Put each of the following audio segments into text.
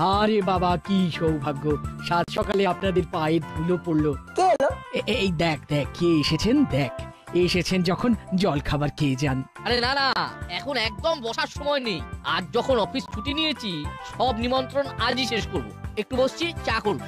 আরে বাবা কি সৌভাগ্য, সাত সকালে আপনাদের পায়ে ধুলো পড়লো। কে এলো? এই দেখ দেখ কে এসেছেন, দেখ এসেছেন যখন জল খাবার খেয়ে যান। আরে না না, এখন একদম বসার সময় নেই। আজ যখন অফিস ছুটি নিয়েছি, সব নিমন্ত্রণ আজই শেষ করব। একটু বসছি, চা করব।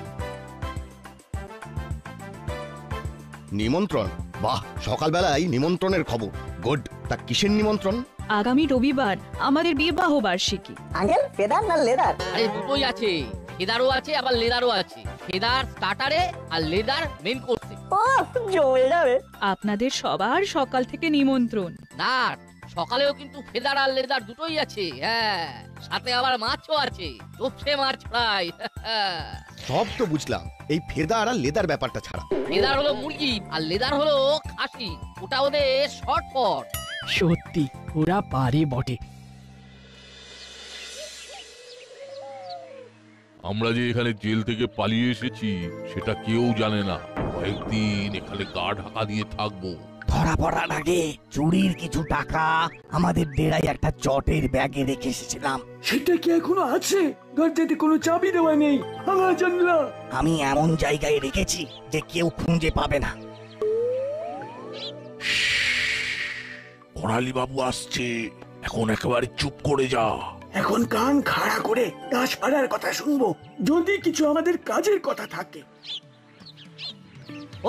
নিমন্ত্রণ? বাহ, সকালবেলায় নিমন্ত্রণের খবর। গুড। তা কিসের নিমন্ত্রণ? আগামী রবিবার আমাদের বিবাহ বার্ষিকী। আঙ্কেল ফেদার না লেদার? আরে দুটোই আছে, ফেদারও আছে আবার লেদারও আছে। ফেদার স্টার্টারে আর লেদার মেইন কোর্সে। ও জমে যাবে। আপনাদের সবার সকাল থেকে নিমন্ত্রণ। না, সকালেও কিন্তু ফেদার আর লেদার দুটোই আছে। হ্যাঁ, সাথে আবার মাছও আছে, চোপসে মাছ ফ্রাই। সব তো বুঝলাম, এই ফেদার আর লেদার ব্যাপারটা ছাড়া। ফেদার হলো মুরগি আর লেদার হলো খাসি, ওটা ওদের শর্টকট। সত্যি ওরা পারে বটে। আমরা যে এখানে জেল থেকে পালিয়ে এসেছি সেটা কেউ জানে না। কয়েকদিন এখানে গা ঢাকা দিয়ে থাকবো। ধরা পড়ার আগে চুরির কিছু টাকা আমাদের ডেরায় একটা চটের ব্যাগে রেখে এসেছিলাম। সেটা কি এখনো আছে? দরজাতে কোনো চাবি দেওয়া নেই, ভাঙা জানলা। আমি এমন জায়গায় রেখেছি যে কেউ খুঁজে পাবে না। করালি বাবু আসছে, এখন একেবারে চুপ করে যা। এখন কান খাড়া করে দাসপাড়ার কথা শুনবো, যদি কিছু আমাদের কাজের কথা থাকে।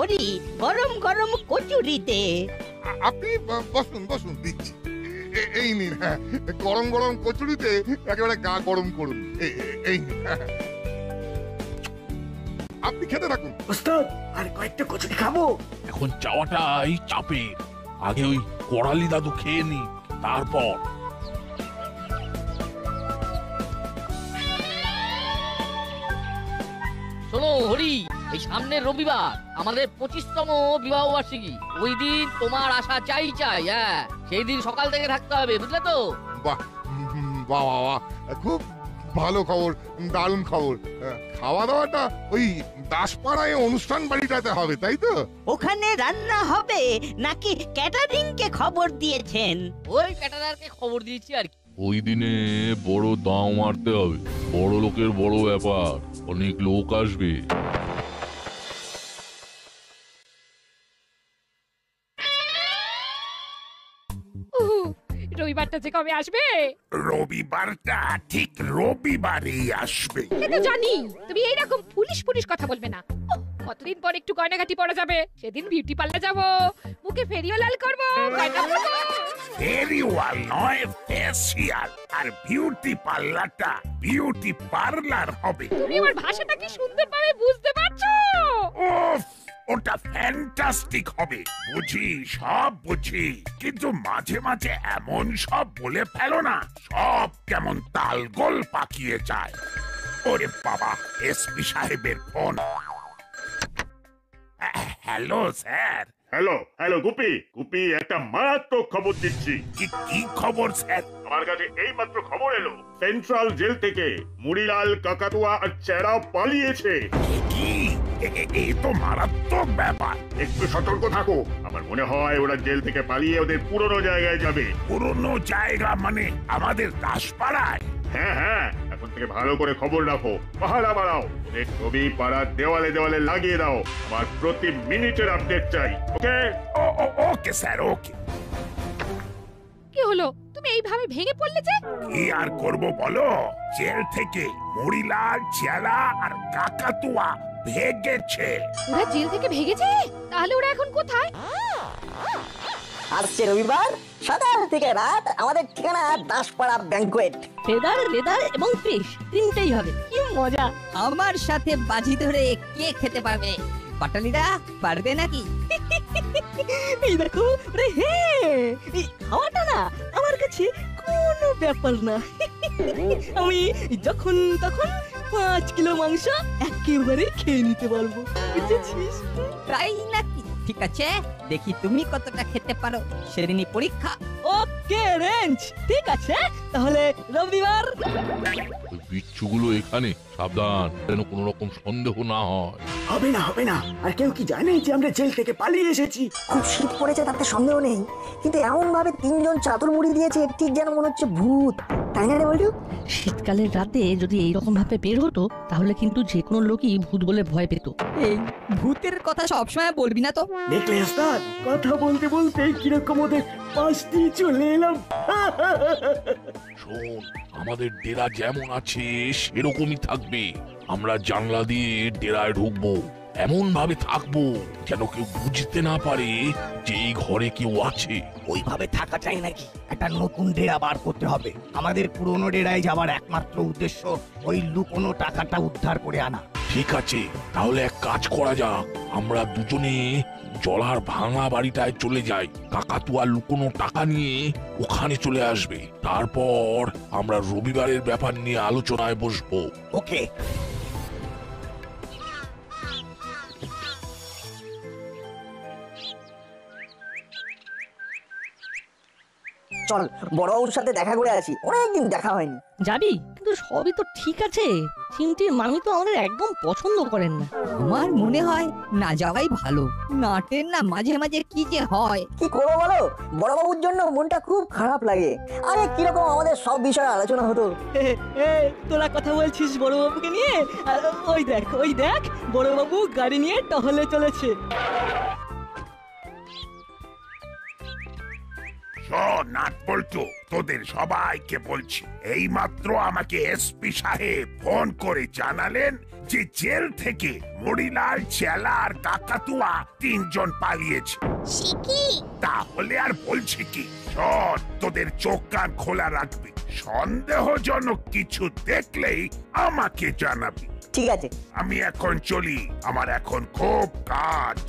ওরি গরম গরম কচুরিতে। আপনি বসুন বসুন, দিচ্ছি। এই নিন, হ্যাঁ, গরম গরম কচুরিতে একেবারে গা গরম করুন। এই নিন, হ্যাঁ। আপনি খেতে থাকুন। ওস্তাদ, আর কয়েকটা কচুরি খাবো। এখন চাওয়াটাই চাপের। আগে ওই করালি দাদু খেয়ে নি, তারপর। শোনো হরি, এই সামনের রবিবার আমাদের 25তম বিবাহ বার্ষিকী। ওই দিন তোমার আশা চাই চাই। হ্যাঁ, সেই দিন সকাল থেকে থাকতে হবে, বুঝলে তো? বাহ বাহ বাহ, খুব ভালো খবর, দারুণ খবর। খাওয়া দাওয়াটা ওই দাসপাড়ায় অনুষ্ঠান বাড়িটাতে হবে, তাই তো? ওখানে রান্না হবে নাকি ক্যাটারিং কে খবর দিয়েছেন? ওই ক্যাটারারকে খবর দিয়েছি আর কি। ওই দিনে বড় দাম মারতে হবে। বড় লোকের বড় ব্যাপার, অনেক লোক আসবে। রবিবারটা যে কবে আসবে? রবিবারটা ঠিক রবিবারেই আসবে। সে তো জানি, তুমি এইরকম পুলিশ পুলিশ কথা বলবে না। কতদিন পর একটু গয়নাগাটি পরা যাবে, সেদিন বিউটি পার্লার যাব, মুখে ফেরিও লাল করবো, গয়না পরবো। ফেরিওয়াল নয়, ফেসিয়াল। আর বিউটি পার্লারটা বিউটি পার্লার হবে। তুমি আমার ভাষাটা কি সুন্দরভাবে বুঝতে পারছো? উফ, ওটা ফ্যান্টাস্টিক হবে। বুঝি, সব বুঝি, কিন্তু মাঝে মাঝে এমন সব বলে ফেলো না, সব কেমন তালগোল পাকিয়ে যায়। ওরে বাবা, এসপি সাহেবের phone. Hello sir. Hello hello Gupi, Gupi একটা মারাত্মক খবর দিচ্ছি। কি খবর স্যার? আমার কাছে এই মাত্র খবর এলো, সেন্ট্রাল জেল থেকে মুড়িলাল, কাকাতুয়া আর চেরা পালিয়েছে। কি? এই তো মারাত্মক ব্যাপার। একটু সতর্ক থাকো। আমার মনে হয় ওরা জেল থেকে পালিয়ে ওদের পুরনো জায়গায় যাবে। পুরনো জায়গা মানে আমাদের দাসপাড়ায়? হ্যাঁ হ্যাঁ, এখন থেকে ভালো করে খবর রাখো, পাহারা বাড়াও, ওদের ছবি পাড়ার দেওয়ালে দেওয়ালে লাগিয়ে দাও। আমার প্রতি মিনিটের আপডেট চাই। ওকে? ওকে স্যার, ওকে। কি হলো, তুমি এইভাবে ভেঙে পড়লে যে? কি আর করব বলো, জেল থেকে মুড়িলাল, চেলা আর কাকাতুয়া ভেগেছে। ওরা জেল থেকে ভেগেছে? তাহলে ওরা এখন কোথায়? আসছে রবিবার সকাল থেকে রাত আমাদের ঠিকানা দাসপাড়া ব্যাংকুয়েট। ফেদার, লেদার এবং ফিশ তিনটেই হবে। কি মজা! আমার সাথে বাজি ধরে কে খেতে পারবে? পাটালিরা পারবে নাকি? এই দেখো রে, এই খাওয়াটা না আমার কাছে কোনো ব্যাপার না। আমি যখন তখন 5 কিলো মাংস একেবারে খেয়ে নিতে পারবো, বুঝেছিস? তাই নাকি? ঠিক আছে, দেখি তুমি কতটা খেতে পারো, সেদিনই পরীক্ষা। ওকে রেঞ্জ, ঠিক আছে, তাহলে রবিবার। ওই বিচ্ছুগুলো এখানে, সাবধান যেন কোনো রকম সন্দেহ না হয়। হবে না হবে না, আর কেউ কি জানে যে আমরা জেল থেকে পালিয়ে এসেছি? খুব শীত পড়েছে তাতে সন্দেহ নেই, কিন্তু এমন ভাবে 3 জন চাদর মুড়ি দিয়েছে ঠিক যেন মনে হচ্ছে ভূত। তাই না রে বলটু? শীতকালের রাতে যদি এইরকম ভাবে বের হতো তাহলে কিন্তু যে কোনো লোকই ভূত বলে ভয় পেত। এই ভূতের কথা সবসময় বলবি না তো। দেখলে ওস্তাদ, কথা বলতে বলতে কিরকম ওদের পাশ দিয়ে চলে এলাম। শোন, আমাদের ডেরা যেমন আছে সেরকমই থাকবে। আমরা জানলা দিয়ে ডেরায় ঢুকবো, এমন ভাবে থাকবো যেন কেউ বুঝতে না পারে যে এই ঘরে কেউ আছে। ওইভাবে থাকা চাই নাকি? একটা নতুন ডেরা বার করতে হবে। আমাদের পুরনো ডেরায় যাওয়ার একমাত্র উদ্দেশ্য ওই লুকোনো টাকাটা উদ্ধার করে আনা। ঠিক আছে, তাহলে এক কাজ করা যাক। আমরা দুজনে জলার ভাঙা বাড়িটায় চলে যাই। কাকাতুয়া লুকোনো টাকা নিয়ে ওখানে চলে আসবে। তারপর আমরা রবিবারের ব্যাপার নিয়ে আলোচনায় বসবো। ওকে। চল বড়বাবুর সাথে দেখা করে আসি, অনেকদিন দেখা হয়নি। যাবি? কিন্তু সবই তো ঠিক আছে, চিমটির মামি তো আমাদের একদম পছন্দ করেন না। আমার মনে হয় না যাওয়াই ভালো। নাটের না মাঝে মাঝে কি যে হয়। কি করবো বলো, বড়বাবুর জন্য মনটা খুব খারাপ লাগে। আরে কিরকম আমাদের সব বিষয়ে আলোচনা হতো। তোরা কথা বলছিস বড়বাবুকে নিয়ে? ওই দেখ বড়বাবু গাড়ি নিয়ে টহলে চলেছে। নাট বল্টু, তোদের সবাইকে বলছি, এইমাত্র আমাকে এসপি সাহেব ফোন করে জানালেন যে জেল থেকে মরিলাল, চেলা আর কাকাতুয়া 3 জন পালিয়েছে। তাহলে আর বলছি কি, শোন, তোদের চোখ কান খোলা রাখবি। সন্দেহজনক কিছু দেখলেই আমাকে জানাবি। ঠিক আছে, আমি এখন চলি, আমার এখন খুব কাজ।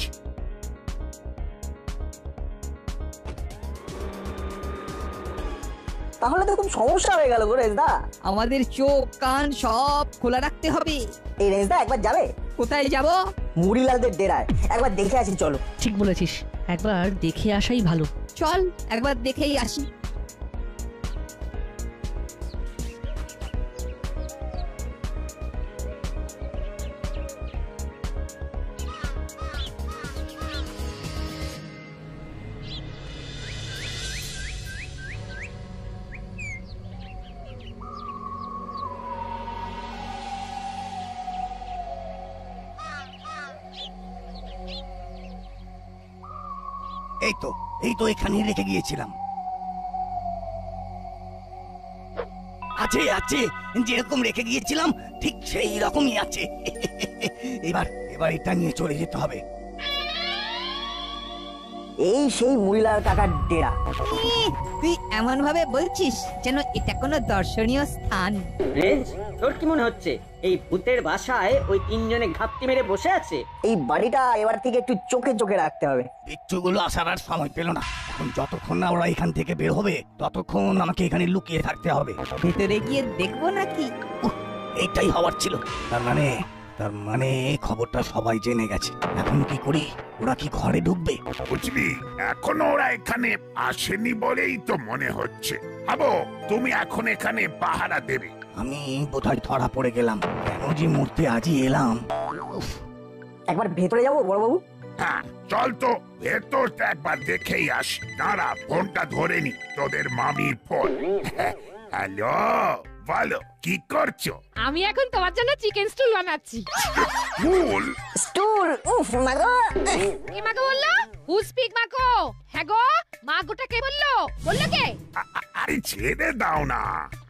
তাহলে তো খুব সমস্যা হয়ে গেল গো রেজদা। আমাদের চোখ কান সব খোলা রাখতে হবে। এই রেজদা একবার যাবে? কোথায় যাব? মুড়িলালদের ডেরায় একবার দেখে আসি। চলো। ঠিক বলেছিস, একবার দেখে আসাই ভালো। চল একবার দেখেই আসি। এই তো এখানেই রেখে গিয়েছিলাম। আছে যেরকম রেখে গিয়েছিলাম ঠিক সেই রকমই আছে। এবার এটা নিয়ে চলে যেতে হবে। এই সেই মুড়িলাল কাকার ডেরা। তুই এমন ভাবে বলছিস যেন এটা কোনো দর্শনীয় স্থান। তোর কি মনে হচ্ছে এই ভূতের বাসায় ওই 3 জনে ঘাপটি মেরে বসে আছে? এই বাড়িটা এবার থেকে একটু চোখে চোখে রাখতে হবে। বিচ্ছুগুলো আসার আর সময় পেল না। এখন যতক্ষণ না ওরা এখান থেকে বের হবে ততক্ষণ আমাকে এখানে লুকিয়ে থাকতে হবে। ভেতরে গিয়ে দেখবো নাকি? এইটাই হওয়ার ছিল। তার মানে খবরটা সবাই জেনে গেছে। এখন কি করি? ওরা কি ঘরে ঢুকবে? বুঝলি, এখনো ওরা এখানে আসেনি বলেই তো মনে হচ্ছে। আবো, তুমি এখন এখানে পাহারা দেবে। আমি বোধহয় ধরা পড়ে গেলাম। কেন যে মরতে আজই এলাম। একবার ভেতরে যাবো বড়বাবু? হ্যাঁ চল তো, ভেতরটা একবার দেখেই আসি। দাঁড়া, ফোনটা ধরে নি, তোদের মামির ফোন। হ্যালো, বলো কি করছো? আমি এখন তোমার জন্য চিকেন স্টুল বানাচ্ছি। স্টুল? উফ মাগো। কে মাগো বললো? হু স্পিক মাগো? হ্যাঁ গো, মাগোটা কে বললো? কে? আরে ছেড়ে দাও না।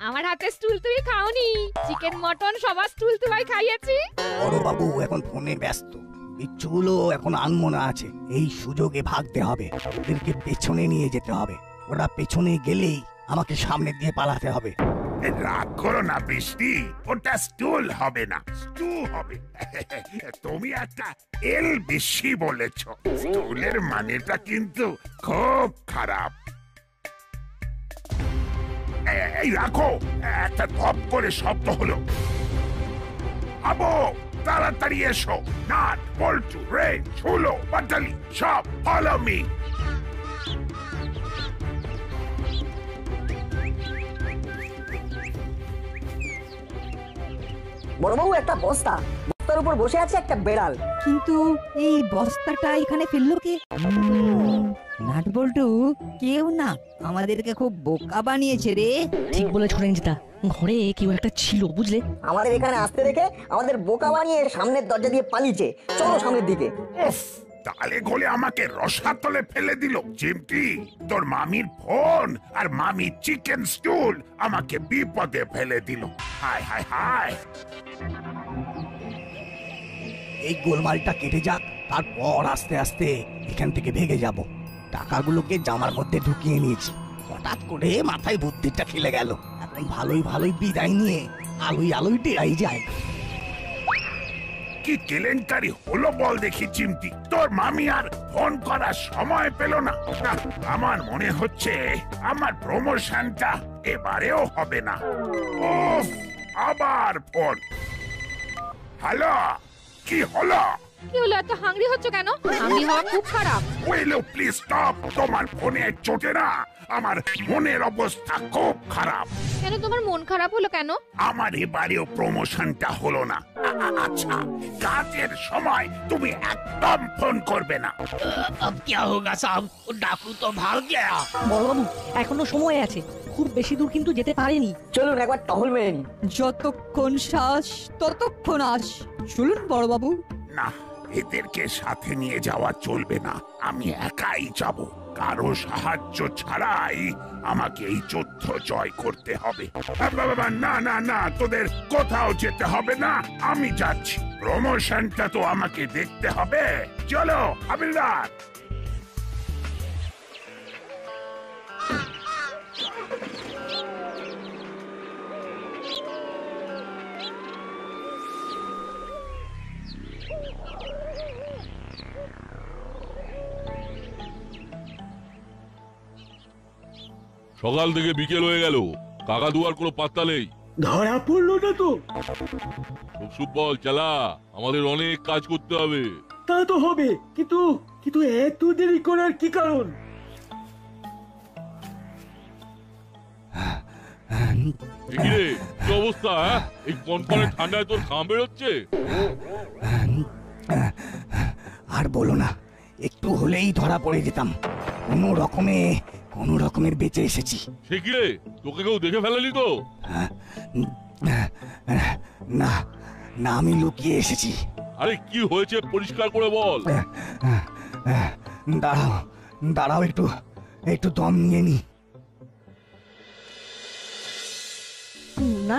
আমার হাতে স্টুল তুমি খাওনি। চিকেন মটন সবার স্টুল তোমায় খাইয়েছি। বড় বাবু এখন ফোনে ব্যস্ত। বিচ্ছুগুলো এখন আনমনা আছে। এই সুযোগে ভাগতে হবে। ওদেরকে পেছনে নিয়ে যেতে হবে। ওরা পেছনে গেলেই আমাকে সামনে দিয়ে পালাতে হবে। রাগ করো না বৃষ্টি, ওটা স্টুল হবে না, স্টু হবে। তুমি একটা এল বেশি বলেছ। স্টুলের মানেটা কিন্তু খুব খারাপ। এই রাখো, একটা ধপ করে শব্দ হলো। আবো, তাড়াতাড়ি এসো। নাট, বল্টু, রে, ঝুলো, বাটালি সব ফলো মি। বড়বাবু, একটা বস্তার উপর বসে আছে একটা বেড়াল। কিন্তু এই বস্তাটা এখানে ফেললো কে? নাট বল্টু কেউ না আমাদেরকে খুব বোকা বানিয়েছে রে। ঠিক বলেছ রেঞ্জদা, ঘরে কেউ একটা ছিল বুঝলে। আমাদের এখানে আসতে দেখে আমাদের বোকা বানিয়ে সামনের দরজা দিয়ে পালিয়েছে। চলো সামনের দিকে। উফ, তালে গোলে আমাকে রসাতলে ফেলে দিল। চিমটি, তোর মামির ফোন আর মামি চিকেন স্টুল আমাকে বিপদে ফেলে দিল। হায় হায় হায়। এই গোলমালটা কেটে যাক, তারপর আস্তে আস্তে এখান থেকে ভেগে যাব। টাকাগুলোকে জামার মধ্যে ঢুকিয়ে নিয়েছি, হঠাৎ করে মাথায় বুদ্ধিটা খেলে গেল। এখন ভালোই ভালোই বিদায় নিয়ে আলোই আলোই টেরাই যায়। কি কেলেঙ্কারি হলো বল দেখি চিমটি। তোর মামি আর ফোন করার সময় পেল না। নাহ, আমার মনে হচ্ছে আমার প্রমোশনটা এবারেও হবে না। উফ, আবার ফোন। হ্যালো, কি হলো? কি হলো, এত হাংরি হচ্ছে কেন? হাংরি হওয়া খুব খারাপ। Will please stop. তোমার ফোনের চোটে না আমার মনের অবস্থা খুব খারাপ। কেন তোমার মন খারাপ হলো কেন? আমার এবারেও প্রমোশনটা হলো না। আচ্ছা, কাজের সময় তুমি একদম ফোন করবে না। বড়বাবু এখনো সময় আছে, খুব বেশি দূর কিন্তু যেতে পারেনি। চলুন একবার টহল মেরে নি। যতক্ষণ শ্বাস ততক্ষণ আস। চলুন বড়বাবু। না, এদেরকে সাথে নিয়ে যাওয়া চলবে না। আমি একাই যাব। কারো সাহায্য ছাড়াই আমাকে এই যুদ্ধ জয় করতে হবে। না না না, তোদের কোথাও যেতে হবে না, আমি যাচ্ছি। প্রমোশনটা তো আমাকে দেখতে হবে। চলো হাবিলদার। সকাল থেকে বিকেল হয়ে গেল, কাকাতুয়ার কোনো পাত্তা নেই। ধরা পড়লো না তো? বল চালা, আমাদের অনেক কাজ করতে হবে। তা তো হবে, কিন্তু কিন্তু এত দেরি করার কি কারণ? কি রে, কি অবস্থা? এই কনকনে ঠান্ডায় তোর ঘাম বেরোচ্ছে? আর বলো না, একটু হলেই ধরা পড়ে যেতাম। কোনো রকমের বেঁচে এসেছি। সে কি রে, তোকে কেউ দেখে ফেলেনি তো? না না, আমি লুকিয়ে এসেছি। আরে কি হয়েছে পরিষ্কার করে বল। দাঁড়াও একটু দম নিয়ে নি। না,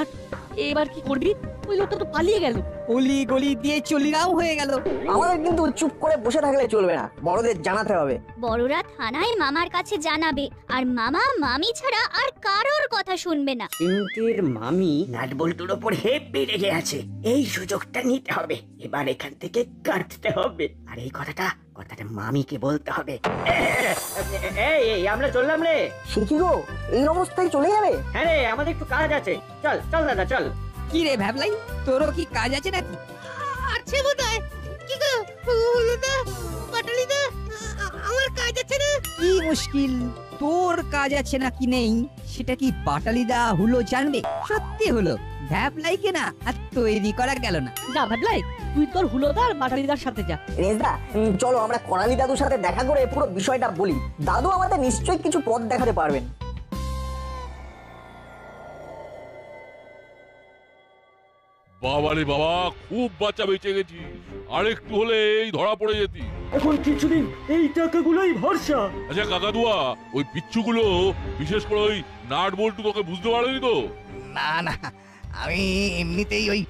এবার কি করবি? ওই লোকটা তো পালিয়ে গেল। অলি গলি দিয়ে চলিরাও হয়ে গেল। আমাদের কিন্তু চুপ করে বসে থাকলে চলবে না, বড়দের জানাতে হবে। বড়রা থানায় মামার কাছে জানাবে, আর মামা মামি ছাড়া আর কারোর কথা শুনবে না। চিমটির মামি নাটবল্টুর ওপর হেব্বি রেগে আছে। এই সুযোগটা নিতে হবে। এবার এখান থেকে কাটতে হবে। আর এই কথাটা মামিকে বলতে হবে। এই আমরা চললাম রে। সে গো, এই অবস্থায় চলে যাবে? হ্যাঁ রে, আমাদের একটু কাজ আছে। চল চল দাদা চল। কি রে ভাবলাই, তোরও কি কাজ আছে নাকি? আছে বোধহয়। কি গো হলুদা, পাটালিদা, আমার কাজ আছে না? কি মুশকিল, তোর কাজ আছে নাকি নেই সেটা কি পাটালিদা হুলো জানবে? সত্যি হলো ভ্যাবলাইকে না আর তৈরি করা গেল না। যা ভাবলাই, তুই তোর হুলোদার বাটালিদার সাথে যা। রেজদা, চলো আমরা করালি দাদুর সাথে দেখা করে পুরো বিষয়টা বলি। দাদু আমাদের নিশ্চয়ই কিছু পথ দেখাতে পারবেন। বাবারে বাবা, খুব বাচ্চা বেঁচে গেছি। আরেকটু হলে এই ধরা পড়ে যেতি। এখন কিছুদিন এই টাকাগুলোই ভরসা। আচ্ছা কাকাতুয়া, ওই বিচ্ছুগুলো বিশেষ করে ওই নাট বল্টু তোকে বুঝতে পারেনি তো? না, আমি এমনিতেই ওই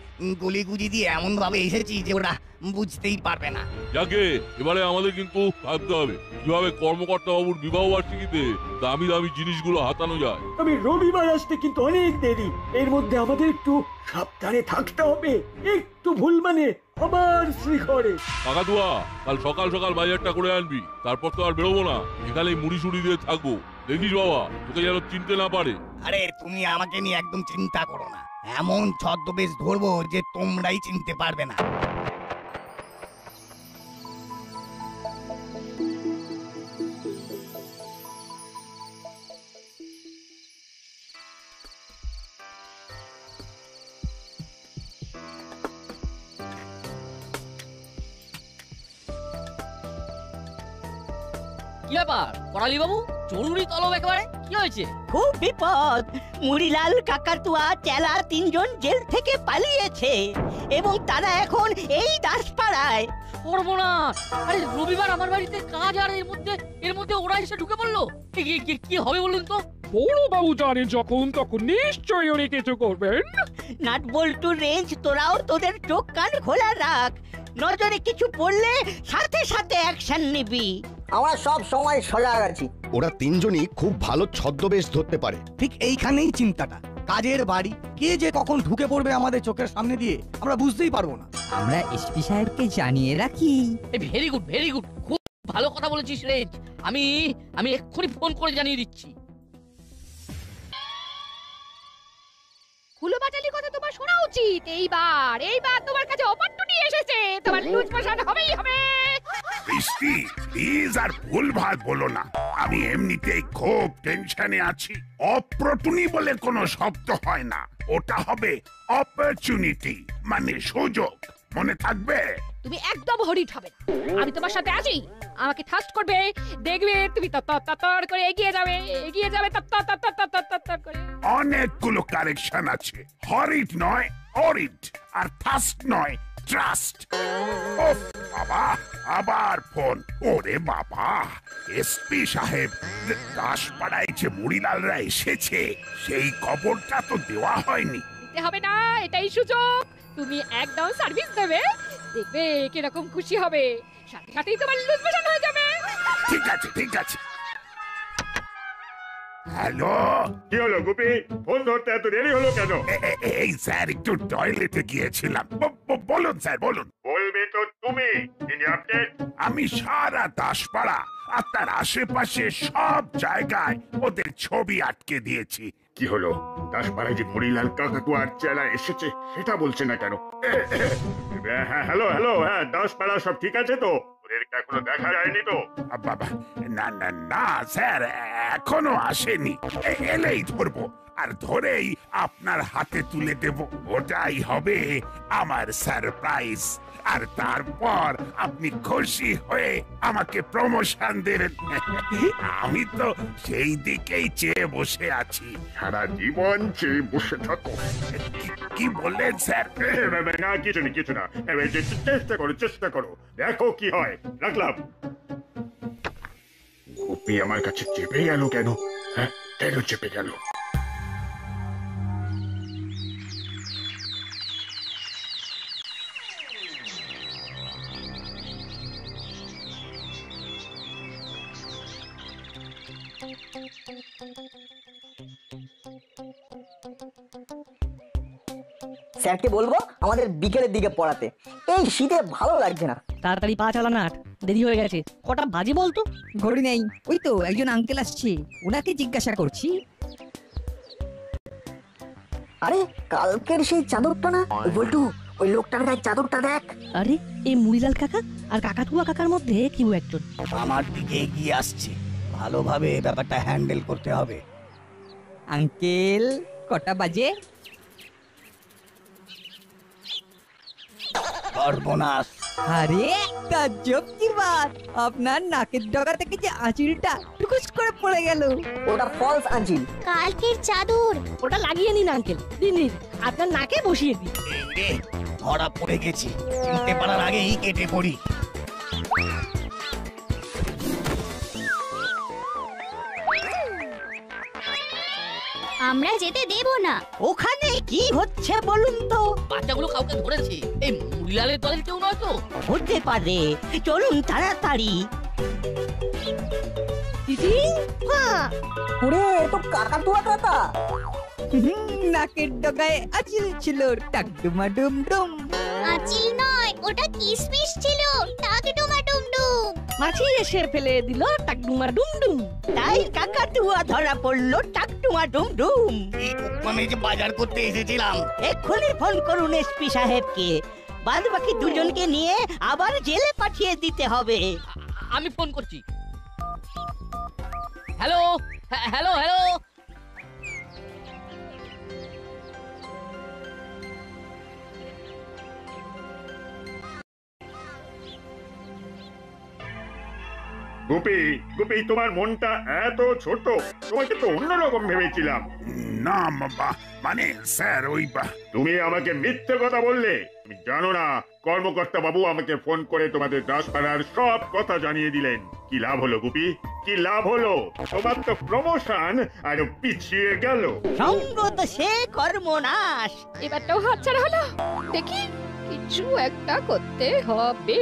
গলি গুজি দিয়ে এমন ভাবে এসেছি যে ওরা বুঝতেই পারবে না। যাকে এবারে আমাদের কিন্তু ভাবতে হবে কিভাবে কর্মকর্তা বাবুর বিবাহ বার্ষিকীতে দামি দামি জিনিসগুলো হাতানো যায়। আমি রবিবার আসতে কিন্তু অনেক দেরি। এর মধ্যে আমাদের একটু সাবধানে থাকতে হবে। একটু ভুল মানে আবার শ্রীঘরে। কাকাতুয়া, কাল সকাল সকাল বাজারটা করে আনবি, তারপর তো আর বেরোবো না। এখানে মুড়ি সুড়ি দিয়ে থাকবো। দেখিস বাবা, তোকে যেন চিনতে না পারে। আরে তুমি আমাকে নিয়ে একদম চিন্তা করো না, এমন ছদ্মবেশ ধরবো যে তোমরাই চিনতে পারবে না। কি ব্যাপার করালি বাবু, জরুরি তলব একেবারে, কি হয়েছে? খুব বিপদ। মুড়িলাল, কাকাতুয়া, চেলা তিনজন জেল থেকে পালিয়েছে এবং তারা এখন এই দাসপাড়ায়। সর্বনাশ! আরে রবিবার আমার বাড়িতে কাজ, আর এর মধ্যে ওরা এসে ঢুকে পড়লো। কি হবে বলুন তো? বড় বাবু জানে যখন তখন নিশ্চয়ই উনি কিছু করবেন। নাট বল্টু, রেঞ্জ, তোরাও তোদের চোখ কান খোলা রাখ। নজরে কিছু পড়লে সাথে সাথে অ্যাকশন নিবি। আমরা সব সময় সজাগ আছি। ওরা তিনজনই খুব ভালো ছদ্মবেশ ধরতে পারে। ঠিক এইখানেই চিন্তাটা। কাজের বাড়ি, কে যে কখন ঢুকে পড়বে আমাদের চোখের সামনে দিয়ে আমরা বুঝতেই পারবো না। আমরা এসপি সাহেবকে জানিয়ে রাখি। ভেরি গুড, ভেরি গুড, খুব ভালো কথা বলেছিস রেঞ্জ। আমি এক্ষুনি ফোন করে জানিয়ে দিচ্ছি। হুলো বাটালি কথা তোমার শোনা উচিত। এইবার তোমার কাছে অপরচুনিটি এসেছে, তোমার লুজ মোশন হবেই হবে। বৃষ্টি, প্লিজ আর ভুলভাল বলো না। আমি এমনিতেই খুব টেনশনে আছি। অপ্রটুনি বলে কোনো শব্দ হয় না, ওটা হবে অপরচুনিটি, মানে সুযোগ। মনে থাকবে? তুমি একদম হরিট হবে না। আমি তোমার সাথে আছি। আমাকে ট্রাস্ট করবে, দেখবে তুমি তত্তর করে এগিয়ে যাবে তত্তর করে। অনেকগুলো কারেকশন আছে। হরিট নয় অরিট, আর থাস্ট নয় ট্রাস্ট। ওফ বাবা, আবার ফোন। ওরে বাবা, এসপি সাহেব, দাসপাড়ায় যে মুড়িলালরা এসেছে সেই খবরটা তো দেওয়া হয়নি। দিতে হবে না, এটাই সুযোগ। তুমি একদম সার্ভিস দেবে, দেখবে কিরকম খুশি হবে। সাথে সাথেই তোমার লুজ মোশন হয়ে যাবে। ঠিক আছে, ঠিক আছে। হ্যালো, কি হলো গুপি, ফোন ধরতে এত দেরি হলো কেন? এই স্যার, একটু টয়লেটে গিয়েছিলাম। বলুন স্যার, বলুন। বলবে তো তুমি। আপডেট? আমি সারা দাসপাড়া আর তার আশেপাশে সব জায়গায় ওদের ছবি আটকে দিয়েছি। কি হলো? দাসপাড়ায় যে মুড়িলাল, কাকাতুয়া আর চেলা এসেছে সেটা বলছে না কেন? হ্যালো হ্যালো, হ্যাঁ দাসপাড়া সব ঠিক আছে তো? ওদেরকে এখনো দেখা যায়নি তো? বাবা, না না না স্যার, এখনো আসেনি। এলেই ধরবো, আর ধরেই আপনার হাতে তুলে দেব। ওটাই হবে আমার সারপ্রাইজ। আর তারপর আপনি খুশি হয়ে আমাকে প্রমোশন দেবেন। আমি তো সেই দিকেই চেয়ে বসে আছি। সারা জীবন চেয়ে বসে থাকো? কি বললেন স্যার? না, কিছু না। চেষ্টা করো, দেখো কি হয়। রাখলাম। গুপি আমার কাছে চেপে গেল কেন? হ্যাঁ, কেন চেপে গেল? স্যারকে বলবো আমাদের বিকেলের দিকে পড়াতে। এই শীতে ভালো লাগছে না। তাড়াতাড়ি পা চালা নাট, দেরি হয়ে গেছে। কটা বাজে বলতো? ঘড়ি নেই। ওই তো একজন আঙ্কেল আসছে, ওনাকে জিজ্ঞাসা করছি। আরে কালকের সেই চাদরটা না? ওই বল্টু, ওই লোকটার গায়ে চাদরটা দেখ। আরে এই মুড়িলাল কাকা আর কাকাতুয়া কাকার মধ্যে কেউ একজন আমার দিকে এগিয়ে আসছে। ভালোভাবে ব্যাপারটা হ্যান্ডেল করতে হবে। আঙ্কেল, কটা বাজে? সর্বনাশ! আরে তাজ্জব কি বাত, আপনার নাকের ডগা থেকে যে আঁচিলটা টুকুস করে পড়ে গেল। ওটা ফলস আঁচিল। কালকের চাদর। ওটা লাগিয়ে নিন আঙ্কেল, দিন আপনার নাকে বসিয়ে দিন। ধরা পড়ে গেছি, চিনতে পারার আগেই কেটে পড়ি। আমরা যেতে দেব না। ওখানে কি হচ্ছে বলুন তো? বাচ্চাগুলো কাউকে ধরেছে। এই মুড়িলালের দলের কেউ নয় তো? হতে পারে, চলুন তাড়াতাড়ি। দিদি, ওরে তো কাকাতুয়া কাকা। নাকের ডগায় আঁচিল ছিল, টাকডুমা ডুম ডুম। আঁচিল নয়, ওটা কিসমিস ছিল, টাকডুমা ডুম ডুম। মাছি এসে ফেলে দিল টাকডুমা ডুম ডুম, তাই কাকাতুয়া ধরা পড়লো টাকডুমা ডুম ডুম। মানে যে বাজার করতে এসেছিলাম। এক্ষুনি ফোন করুন এসপি সাহেবকে, বাদ বাকি দুজনকে নিয়ে আবার জেলে পাঠিয়ে দিতে হবে। আমি ফোন করছি। Hello hello hello, Gupi Gupi তোমার মনটা এত ছোট, তোমাকে তো অন্যরকম ভেবেছিলাম। না মানে স্যার ওই তুমি আমাকে মিথ্যে কথা বললে। তুমি জানো না কর্মকর্তা বাবু আমাকে ফোন করে তোমাদের দাসপাড়ার সব কথা জানিয়ে দিলেন। কি লাভ হলো গুপি, কি লাভ হলো? তোমার তো প্রমোশন আরো পিছিয়ে গেল। সঙ্গ তো সে কর্মনাশ। এবারটাও হাতছাড়া হলো। দেখি কিছু একটা করতে হবে।